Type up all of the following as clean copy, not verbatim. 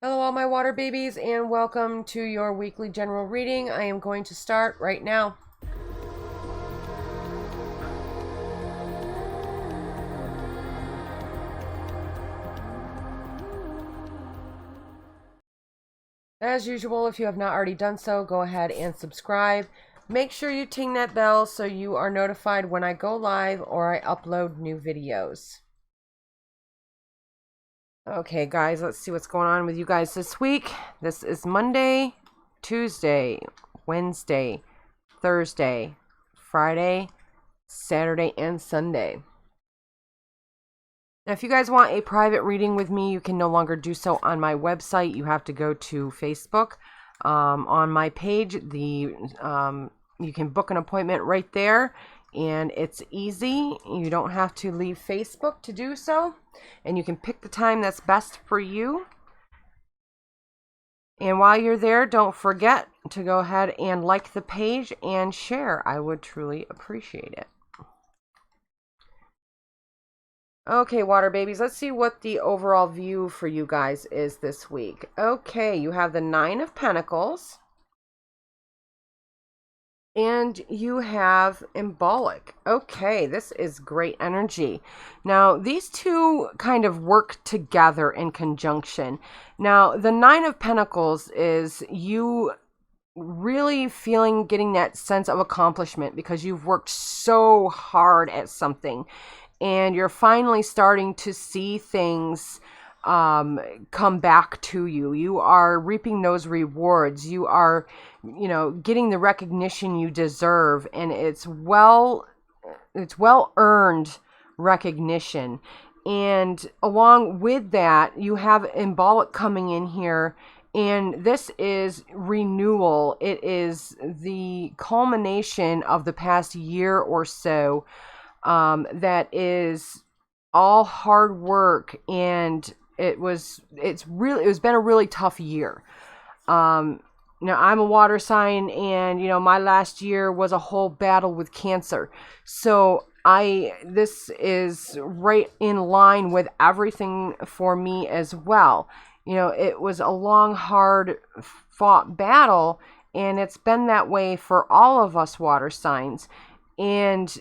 Hello, all my water babies, and welcome to your weekly general reading. I am going to start right now. As usual, if you have not already done so, go ahead and subscribe. Make sure you ting that bell so you are notified when I go live or I upload new videos. Okay, guys, let's see what's going on with you guys this week. This is Monday, Tuesday, Wednesday, Thursday, Friday, Saturday, and Sunday. Now, if you guys want a private reading with me, you can no longer do so on my website. You have to go to Facebook. On my page, you can book an appointment right there, and it's easy. You don't have to leave Facebook to do so, and you can pick the time that's best for you. And while you're there, don't forget to go ahead and like the page and share. I would truly appreciate it. Okay, water babies, let's see what the overall view for you guys is this week. Okay, you have the Nine of Pentacles. And you have Embolic. Okay, this is great energy. Now, these two kind of work together in conjunction. Now, the Nine of Pentacles is you really getting that sense of accomplishment because you've worked so hard at something. And you're finally starting to see things come back to you. You are reaping those rewards. You are, getting the recognition you deserve, and it's well earned recognition. And along with that, you have Embolic coming in here. And this is renewal. It is the culmination of the past year or so. That is all hard work, and it's been a really tough year. Now I'm a water sign, and my last year was a whole battle with cancer. So this is right in line with everything for me as well. It was a long, hard fought battle, and it's been that way for all of us water signs. And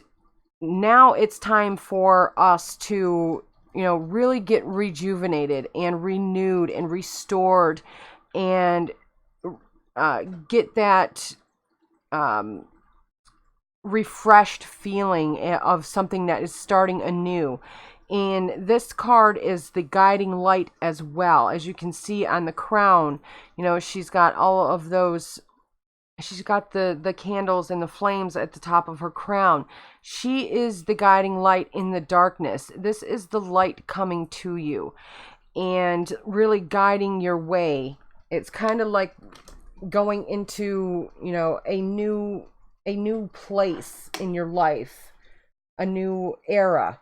now it's time for us to, really get rejuvenated and renewed and restored and get that refreshed feeling of something that is starting anew. And this card is the guiding light as well. As you can see on the crown, she's got all of those. She's got the candles and the flames at the top of her crown. She is the guiding light in the darkness. This is the light coming to you and really guiding your way. It's kind of like going into, a new place in your life, a new era,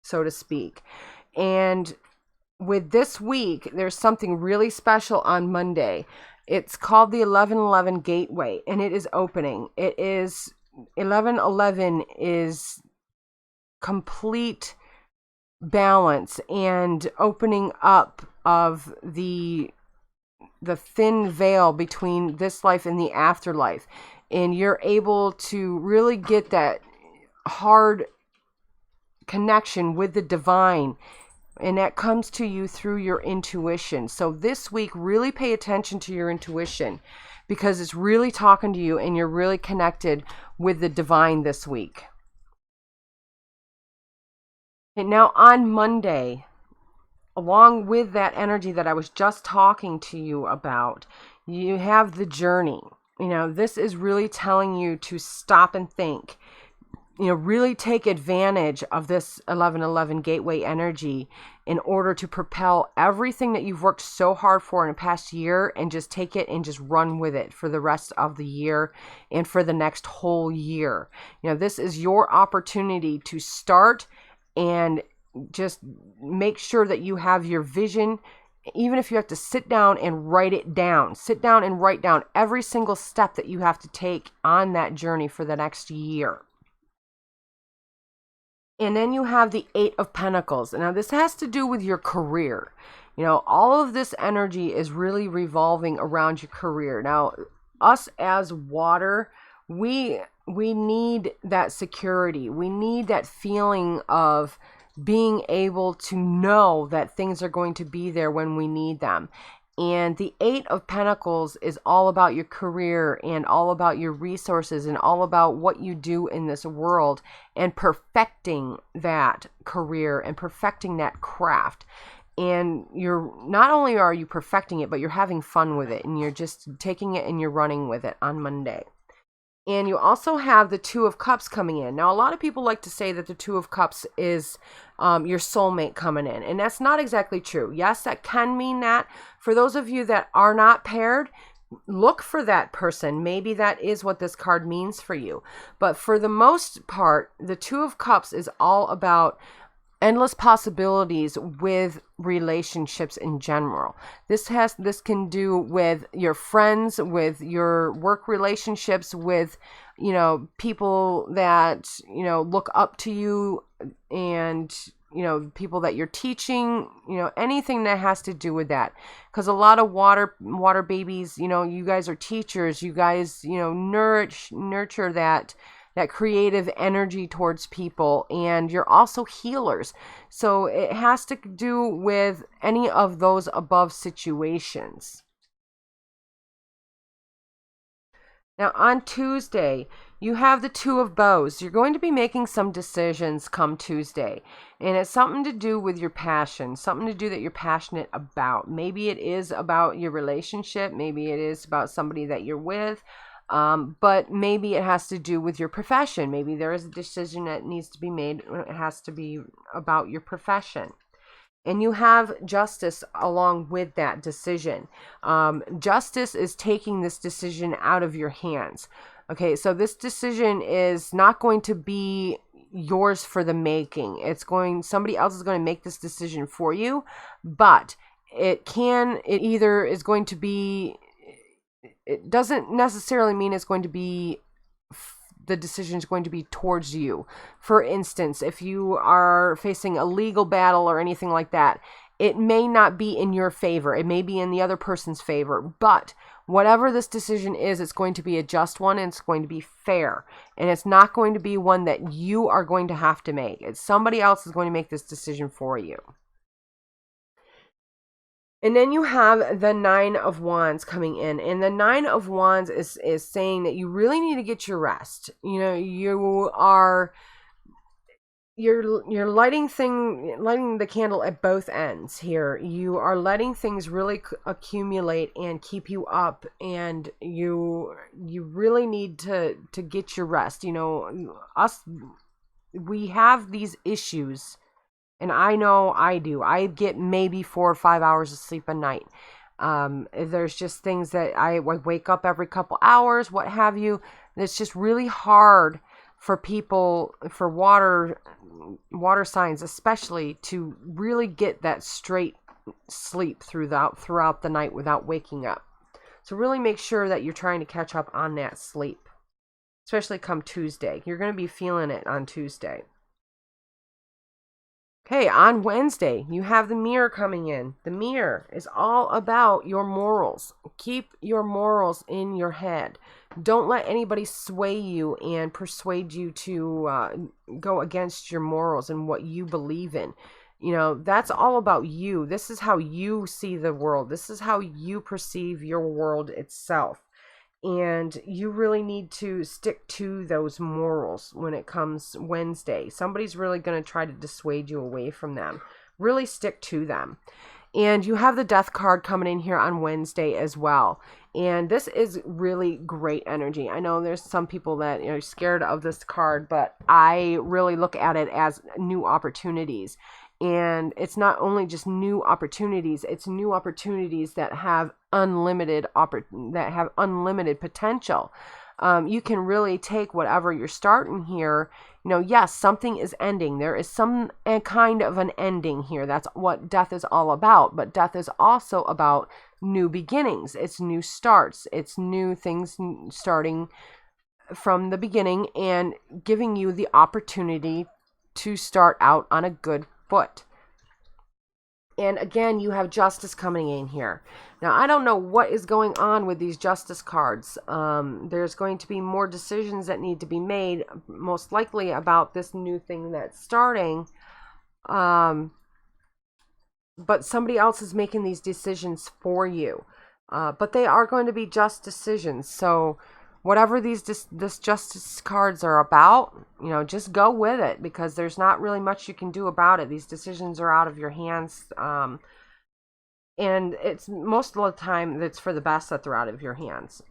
so to speak. And with this week, there's something really special on Monday. It's called the 1111 Gateway, and it is opening. 1111 is complete balance and opening up of the thin veil between this life and the afterlife. And you're able to really get that hard connection with the divine. And that comes to you through your intuition. So this week, really pay attention to your intuition because it's really talking to you and you're really connected with the divine this week. And now on Monday, along with that energy that I was just talking to you about, you have the journey. This is really telling you to stop and think. Really take advantage of this 1111 gateway energy in order to propel everything that you've worked so hard for in the past year, and just take it and just run with it for the rest of the year and for the next whole year. This is your opportunity to start and just make sure that you have your vision. Even if you have to sit down and write it down, sit down and write down every single step that you have to take on that journey for the next year. And then you have the Eight of Pentacles. Now, this has to do with your career. All of this energy is really revolving around your career. Now, us as water, we need that security. We need that feeling of being able to know that things are going to be there when we need them. And the Eight of Pentacles is all about your career and all about your resources and all about what you do in this world and perfecting that career and perfecting that craft. And you're not only are you perfecting it, but you're having fun with it and you're just taking it and you're running with it on Monday. And you also have the Two of Cups coming in. Now, a lot of people like to say that the Two of Cups is your soulmate coming in. And that's not exactly true. Yes, that can mean that. For those of you that are not paired, look for that person. Maybe that is what this card means for you. But for the most part, the Two of Cups is all about endless possibilities with relationships in general. This can do with your friends, with your work relationships, with people that look up to you, and people that you're teaching, anything that has to do with that. Because a lot of water babies, you guys are teachers, you guys nurture that creative energy towards people, and you're also healers. So it has to do with any of those above situations. Now on Tuesday, you have the Two of Bows. You're going to be making some decisions come Tuesday, and it's something to do with your passion, something to do that you're passionate about. Maybe it is about your relationship, maybe it is about somebody that you're with, but maybe it has to do with your profession. Maybe there is a decision that needs to be made. It has to be about your profession. And you have Justice along with that decision. Justice is taking this decision out of your hands. Okay, so this decision is not going to be yours for the making. Somebody else is going to make this decision for you, but it either is going to be, it doesn't necessarily mean it's going to be, the decision is going to be towards you. For instance, if you are facing a legal battle or anything like that, it may not be in your favor. It may be in the other person's favor. But whatever this decision is, it's going to be a just one, and it's going to be fair. And it's not going to be one that you are going to have to make. It's somebody else is going to make this decision for you. And then you have the Nine of Wands coming in. And the Nine of Wands is saying that you really need to get your rest. You're lighting the candle at both ends here. You are letting things really accumulate and keep you up, and you really need to get your rest. We have these issues. And I know I do. I get maybe 4 or 5 hours of sleep a night. There's just things that I wake up every couple hours, what have you. It's just really hard for people, for water signs especially, to really get that straight sleep throughout the night without waking up. So really make sure that you're trying to catch up on that sleep, especially come Tuesday. You're going to be feeling it on Tuesday. Okay, on Wednesday, you have the Mirror coming in. The Mirror is all about your morals. Keep your morals in your head. Don't let anybody sway you and persuade you to go against your morals and what you believe in. That's all about you. This is how you see the world. This is how you perceive your world itself. And you really need to stick to those morals when it comes Wednesday. Somebody's really going to try to dissuade you away from them. Really stick to them. And you have the Death card coming in here on Wednesday as well. And this is really great energy. I know there's some people that are scared of this card, but I really look at it as new opportunities. And it's not only just new opportunities, it's new opportunities that have unlimited potential. You can really take whatever you're starting here. Yes, something is ending. There is some kind of an ending here. That's what death is all about. But death is also about new beginnings. It's new starts. It's new things starting from the beginning and giving you the opportunity to start out on a good foot. And again, you have Justice coming in here. Now, I don't know what is going on with these Justice cards. There's going to be more decisions that need to be made, most likely about this new thing that's starting. But somebody else is making these decisions for you. But they are going to be just decisions. So whatever this Justice cards are about, just go with it, because there's not really much you can do about it. These decisions are out of your hands. And it's most of the time that's for the best that they're out of your hands.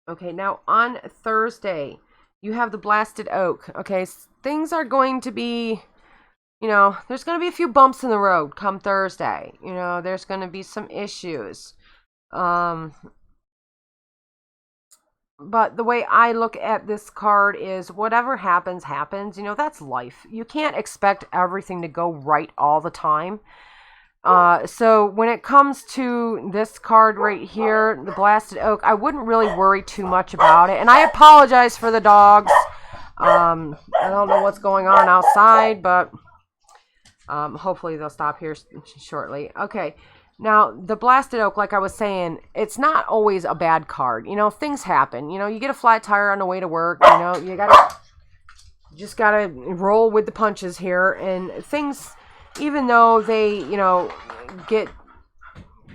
Okay, now on Thursday, you have the Blasted Oak. Okay, things are going to be, there's going to be a few bumps in the road come Thursday. There's going to be some issues. But the way I look at this card is whatever happens, happens. That's life. You can't expect everything to go right all the time. So when it comes to this card right here, the Blasted Oak, I wouldn't really worry too much about it. And I apologize for the dogs. I don't know what's going on outside, but hopefully they'll stop here shortly. Okay. Now, the Blasted Oak, like I was saying, it's not always a bad card. Things happen. You get a flat tire on the way to work. You just gotta roll with the punches here. And things, even though they, get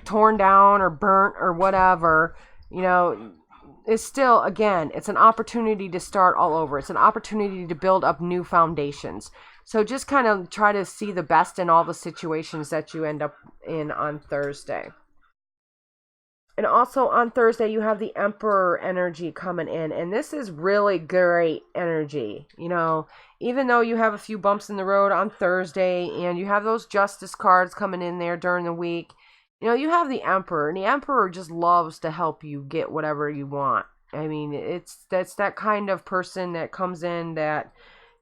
torn down or burnt or whatever, it's still, again, it's an opportunity to start all over. It's an opportunity to build up new foundations. So just kind of try to see the best in all the situations that you end up in on Thursday. And also on Thursday, you have the Emperor energy coming in. And this is really great energy. Even though you have a few bumps in the road on Thursday and you have those Justice cards coming in there during the week, you have the Emperor. And the Emperor just loves to help you get whatever you want. I mean, that's that kind of person that comes in that,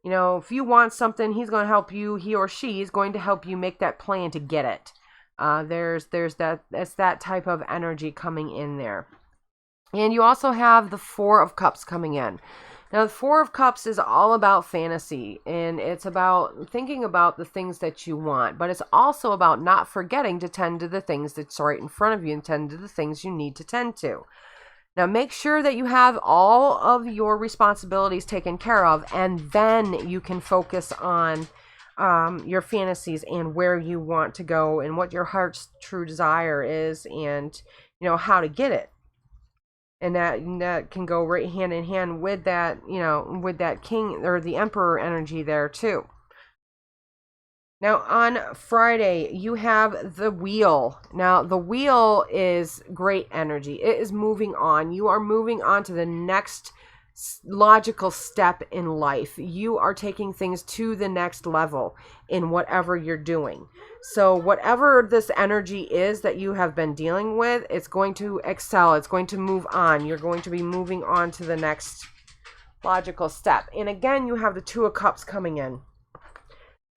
if you want something, he's going to help you. He or she is going to help you make that plan to get it. That's that type of energy coming in there. And you also have the Four of Cups coming in. Now, the Four of Cups is all about fantasy, and it's about thinking about the things that you want, but it's also about not forgetting to tend to the things that's right in front of you and tend to the things you need to tend to. Now, make sure that you have all of your responsibilities taken care of, and then you can focus on your fantasies and where you want to go and what your heart's true desire is, and, how to get it. And that can go right hand in hand with that, with that King or the Emperor energy there too. Now, on Friday, you have the Wheel. Now, the Wheel is great energy. It is moving on. You are moving on to the next logical step in life. You are taking things to the next level in whatever you're doing. So whatever this energy is that you have been dealing with, it's going to excel. It's going to move on. You're going to be moving on to the next logical step. And again, you have the Two of Cups coming in.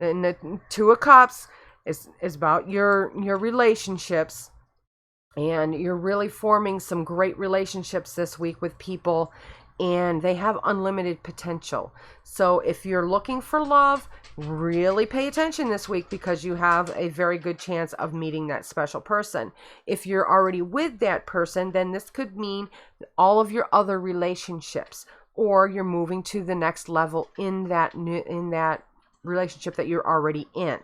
And the Two of Cups is about your relationships, and you're really forming some great relationships this week with people, and they have unlimited potential. So if you're looking for love, really pay attention this week, because you have a very good chance of meeting that special person. If you're already with that person, then this could mean all of your other relationships, or you're moving to the next level in that relationship that you're already in.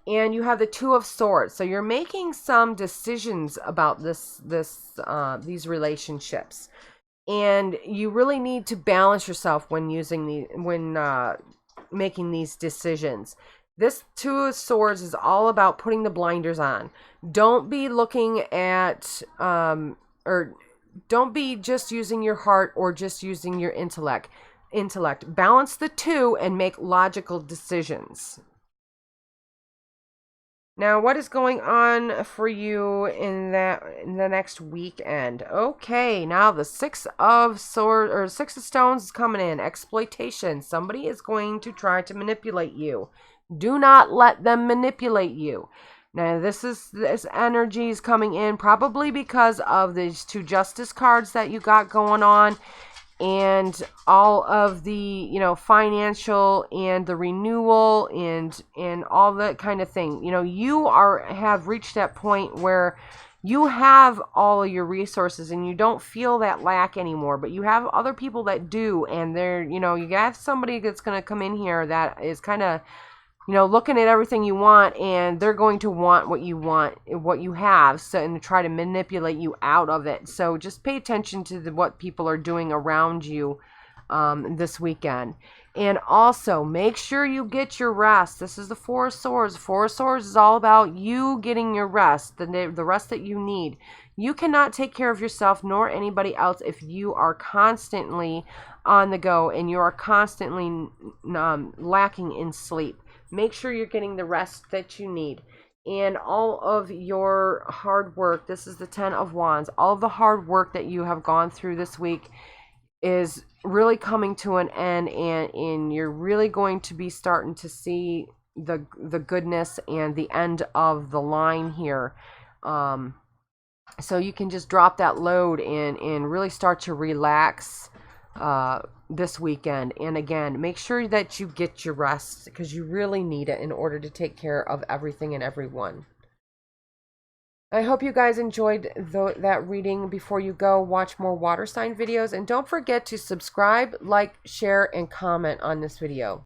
And you have the Two of Swords. So you're making some decisions about these relationships. And you really need to balance yourself when making these decisions. This Two of Swords is all about putting the blinders on. Don't be looking at or don't be just using your heart or just using your intellect. Balance the two and make logical decisions. Now, what is going on for you in the next weekend? Okay, now the Six of Stones is coming in. Exploitation. Somebody is going to try to manipulate you. Do not let them manipulate you. Now, this energy is coming in probably because of these two Justice cards that you got going on. and all of the, you know, financial and the renewal and all that kind of thing. You know, you have reached that point where you have all of your resources and you don't feel that lack anymore, but you have other people that do, and they're, you know, you have somebody that's going to come in here that is kind of, you know, looking at everything you want, and they're going to want, what you have, so, and try to manipulate you out of it. So just pay attention to what people are doing around you this weekend. And also make sure you get your rest. This is the Four of Swords. Four of Swords is all about you getting your rest, the rest that you need. You cannot take care of yourself nor anybody else if you are constantly on the go and you are constantly lacking in sleep. Make sure you're getting the rest that you need. And all of your hard work, this is the Ten of Wands, all of the hard work that you have gone through this week is really coming to an end, and you're really going to be starting to see the goodness and the end of the line here. So you can just drop that load and really start to relax this weekend. And again, make sure that you get your rest, because you really need it in order to take care of everything and everyone. I hope you guys enjoyed that reading. Before you go, watch more water sign videos, and don't forget to subscribe, like, share, and comment on this video.